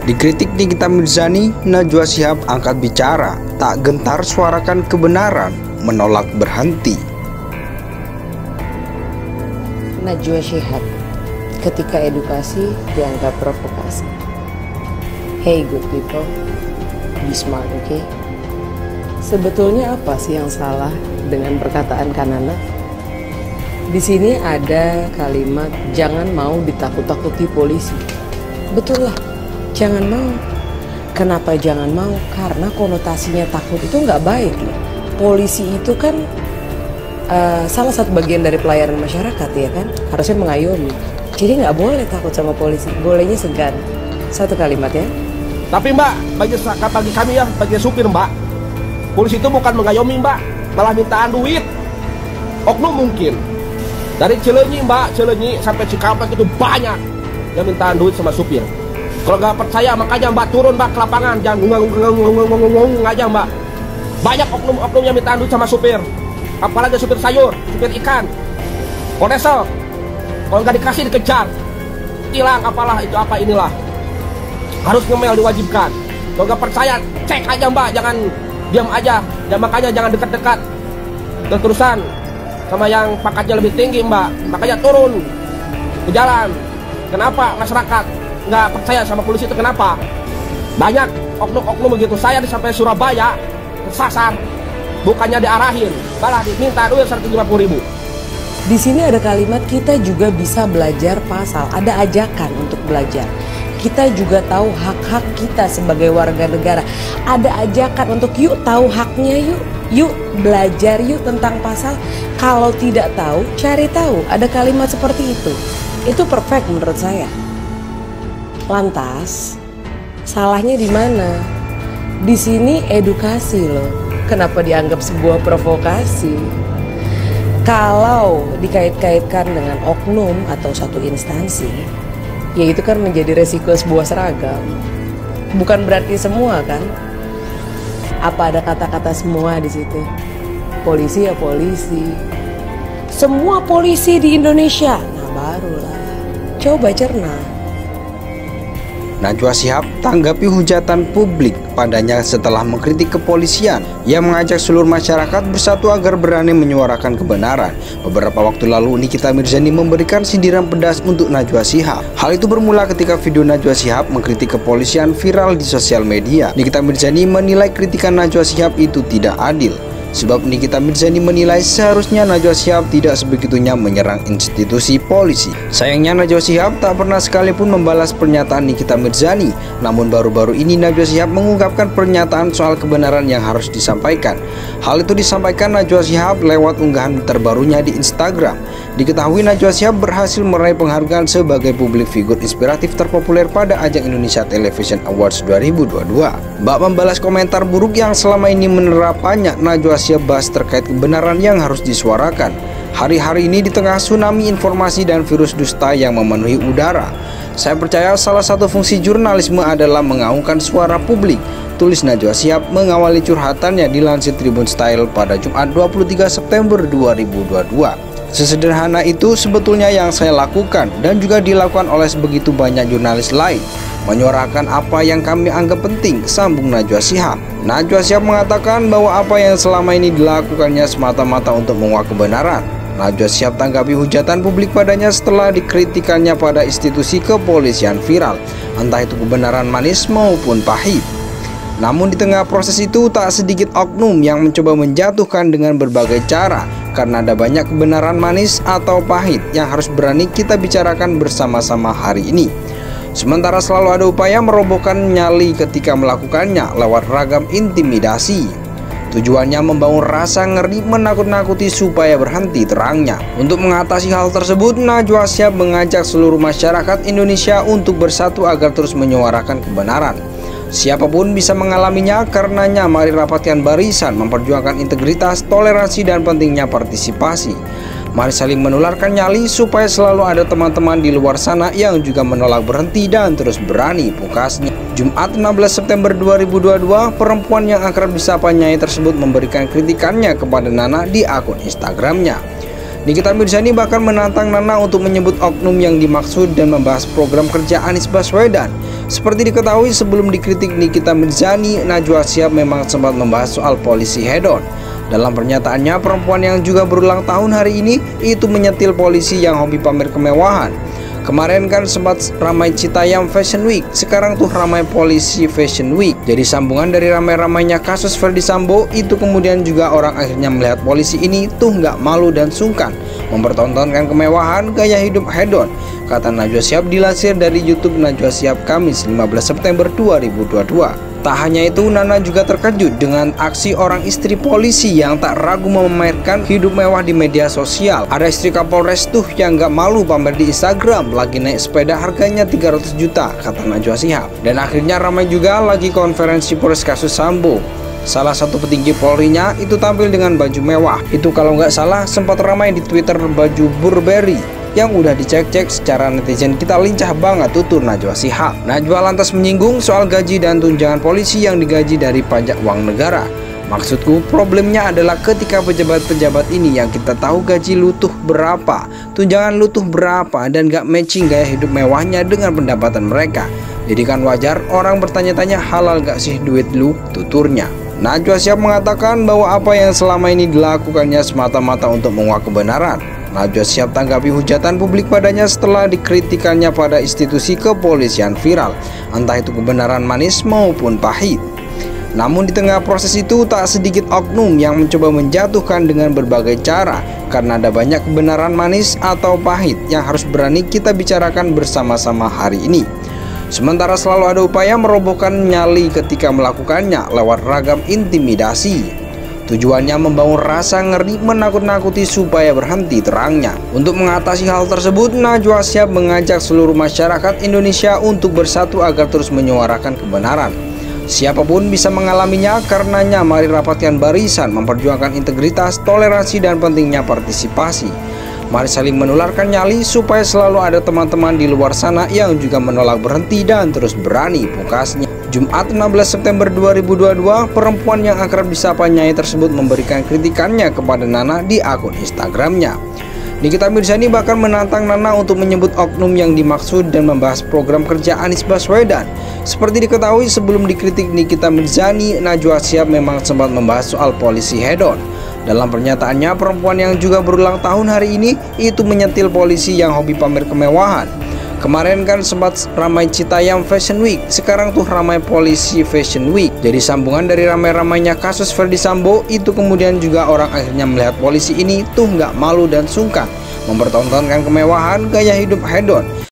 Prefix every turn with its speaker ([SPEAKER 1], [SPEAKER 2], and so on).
[SPEAKER 1] Dikritik Nikita Mirzani, Najwa Shihab angkat bicara, tak gentar suarakan kebenaran, menolak berhenti.
[SPEAKER 2] Najwa Shihab, ketika edukasi dianggap provokasi. Hey good people, be smart, okay? Sebetulnya apa sih yang salah dengan perkataan Kanana? Di sini ada kalimat jangan mau ditakut-takuti polisi. Betul lah, jangan mau. Kenapa jangan mau? Karena konotasinya takut itu nggak baik. Polisi itu kan salah satu bagian dari pelayanan masyarakat ya kan, harusnya mengayomi. Jadi nggak boleh takut sama polisi, bolehnya segan. Satu kalimat ya.
[SPEAKER 3] Tapi mbak, bagi kami ya, bagi supir mbak, polisi itu bukan mengayomi mbak, malah mintaan duit. Oknum mungkin. Dari Cileunyi mbak, Cileunyi sampai Cikampek itu banyak yang mintaan duit sama supir. Kalau nggak percaya makanya mbak turun mbak ke lapangan, jangan ngomong aja mbak. Banyak oknum-oknum yang mintaan duit sama supir. Apalagi supir sayur, supir ikan, konesel. Kalau nggak dikasih dikejar, hilang apalah itu apa inilah. Harus ngemel diwajibkan. Kalau nggak percaya cek aja mbak, jangan diam aja. Dan makanya jangan dekat-dekat terus-terusan sama yang pangkatnya lebih tinggi mbak. Makanya turun ke jalan. Kenapa masyarakat nggak percaya sama polisi itu kenapa? Banyak oknum-oknum begitu. Saya sampai Surabaya kesasar, bukannya diarahin, malah diminta duit 150.000.
[SPEAKER 2] Di sini ada kalimat kita juga bisa belajar pasal, ada ajakan untuk belajar. Kita juga tahu hak-hak kita sebagai warga negara. Ada ajakan untuk yuk tahu haknya yuk. Yuk belajar yuk tentang pasal. Kalau tidak tahu, cari tahu. Ada kalimat seperti itu. Itu perfect menurut saya. Lantas, salahnya di mana? Di sini edukasi loh. Kenapa dianggap sebuah provokasi? Kalau dikait-kaitkan dengan oknum atau satu instansi, ya itu kan menjadi resiko sebuah seragam. Bukan berarti semua kan? Apa ada kata-kata semua di situ? Polisi ya polisi. Semua polisi di Indonesia. Nah barulah. Coba cerna.
[SPEAKER 1] Najwa Shihab tanggapi hujatan publik padanya setelah mengkritik kepolisian yang mengajak seluruh masyarakat bersatu agar berani menyuarakan kebenaran. Beberapa waktu lalu Nikita Mirzani memberikan sindiran pedas untuk Najwa Shihab. Hal itu bermula ketika video Najwa Shihab mengkritik kepolisian viral di sosial media. Nikita Mirzani menilai kritikan Najwa Shihab itu tidak adil. Sebab Nikita Mirzani menilai seharusnya Najwa Shihab tidak sebegitunya menyerang institusi polisi. Sayangnya Najwa Shihab tak pernah sekalipun membalas pernyataan Nikita Mirzani. Namun baru-baru ini Najwa Shihab mengungkapkan pernyataan soal kebenaran yang harus disampaikan. Hal itu disampaikan Najwa Shihab lewat unggahan terbarunya di Instagram. Diketahui Najwa Shihab berhasil meraih penghargaan sebagai publik figur inspiratif terpopuler pada ajang Indonesia Television Awards 2022. Bak membalas komentar buruk yang selama ini menerapkannya, Najwa Shihab bahas terkait kebenaran yang harus disuarakan. Hari-hari ini di tengah tsunami informasi dan virus dusta yang memenuhi udara, saya percaya salah satu fungsi jurnalisme adalah mengaungkan suara publik, tulis Najwa Shihab mengawali curhatannya dilansir Tribun Style pada Jumat 23 September 2022. Sesederhana itu sebetulnya yang saya lakukan dan juga dilakukan oleh sebegitu banyak jurnalis lain, menyuarakan apa yang kami anggap penting, sambung Najwa Shihab. Najwa Shihab mengatakan bahwa apa yang selama ini dilakukannya semata-mata untuk menguak kebenaran. Najwa Shihab tanggapi hujatan publik padanya setelah dikritikannya pada institusi kepolisian viral, entah itu kebenaran manis maupun pahit. Namun di tengah proses itu tak sedikit oknum yang mencoba menjatuhkan dengan berbagai cara, karena ada banyak kebenaran manis atau pahit yang harus berani kita bicarakan bersama-sama hari ini. Sementara selalu ada upaya merobohkan nyali ketika melakukannya lewat ragam intimidasi. Tujuannya membangun rasa ngeri, menakut-nakuti supaya berhenti terangnya. Untuk mengatasi hal tersebut, Najwa Shihab mengajak seluruh masyarakat Indonesia untuk bersatu agar terus menyuarakan kebenaran. Siapapun bisa mengalaminya, karenanya mari rapatkan barisan, memperjuangkan integritas, toleransi, dan pentingnya partisipasi. Mari saling menularkan nyali supaya selalu ada teman-teman di luar sana yang juga menolak berhenti dan terus berani, pungkasnya. Jumat 16 September 2022, perempuan yang akrab disapa Nyai tersebut memberikan kritikannya kepada Nana di akun Instagramnya. Nikita Mirzani bahkan menantang Nana untuk menyebut oknum yang dimaksud dan membahas program kerja Anies Baswedan. Seperti diketahui, sebelum dikritik Nikita Mirzani, Najwa Shihab memang sempat membahas soal polisi head-on. Dalam pernyataannya, perempuan yang juga berulang tahun hari ini itu menyentil polisi yang hobi pamer kemewahan. Kemarin kan sempat ramai Citayam Fashion Week, sekarang tuh ramai polisi Fashion Week. Jadi sambungan dari ramai-ramainya kasus Verdi Sambo itu kemudian juga orang akhirnya melihat polisi ini tuh nggak malu dan sungkan mempertontonkan kemewahan gaya hidup hedon, kata Najwa Shihab dilansir dari YouTube Najwa Shihab Kamis 15 September 2022. Tak hanya itu, Nana juga terkejut dengan aksi orang istri polisi yang tak ragu memamerkan hidup mewah di media sosial. Ada istri Kapolres tuh yang gak malu pamer di Instagram lagi naik sepeda harganya 300 juta, kata Najwa Shihab. Dan akhirnya ramai juga lagi konferensi pers kasus Sambo. Salah satu petinggi Polri-nya itu tampil dengan baju mewah. Itu kalau nggak salah sempat ramai di Twitter baju Burberry yang udah dicek-cek secara netizen kita lincah banget, tutur Najwa Shihab. Najwa lantas menyinggung soal gaji dan tunjangan polisi yang digaji dari pajak uang negara. Maksudku, problemnya adalah ketika pejabat-pejabat ini yang kita tahu gaji lu tuh berapa, tunjangan lu tuh berapa, dan gak matching gaya hidup mewahnya dengan pendapatan mereka. Jadi kan wajar orang bertanya-tanya halal gak sih duit lu, tuturnya. Najwa Shihab mengatakan bahwa apa yang selama ini dilakukannya semata-mata untuk menguak kebenaran. Najwa Shihab tanggapi hujatan publik padanya setelah dikritikannya pada institusi kepolisian viral, entah itu kebenaran manis maupun pahit. Namun di tengah proses itu tak sedikit oknum yang mencoba menjatuhkan dengan berbagai cara, karena ada banyak kebenaran manis atau pahit yang harus berani kita bicarakan bersama-sama hari ini. Sementara selalu ada upaya merobohkan nyali ketika melakukannya lewat ragam intimidasi. Tujuannya membangun rasa ngeri menakut-nakuti supaya berhenti terangnya. Untuk mengatasi hal tersebut, Najwa Shihab mengajak seluruh masyarakat Indonesia untuk bersatu agar terus menyuarakan kebenaran. Siapapun bisa mengalaminya, karenanya mari rapatkan barisan, memperjuangkan integritas, toleransi, dan pentingnya partisipasi. Mari saling menularkan nyali supaya selalu ada teman-teman di luar sana yang juga menolak berhenti dan terus berani, pungkasnya. Jumat 16 September 2022, perempuan yang akrab disapa Nyai tersebut memberikan kritikannya kepada Nana di akun Instagramnya. Nikita Mirzani bahkan menantang Nana untuk menyebut oknum yang dimaksud dan membahas program kerja Anies Baswedan. Seperti diketahui, sebelum dikritik Nikita Mirzani, Najwa Shihab memang sempat membahas soal polisi head-on. Dalam pernyataannya, perempuan yang juga berulang tahun hari ini itu menyentil polisi yang hobi pamer kemewahan. Kemarin kan sempat ramai Citayam Fashion Week, sekarang tuh ramai polisi Fashion Week. Jadi sambungan dari ramai-ramainya kasus Verdi Sambo itu kemudian juga orang akhirnya melihat polisi ini tuh nggak malu dan sungkan mempertontonkan kemewahan gaya hidup hedon,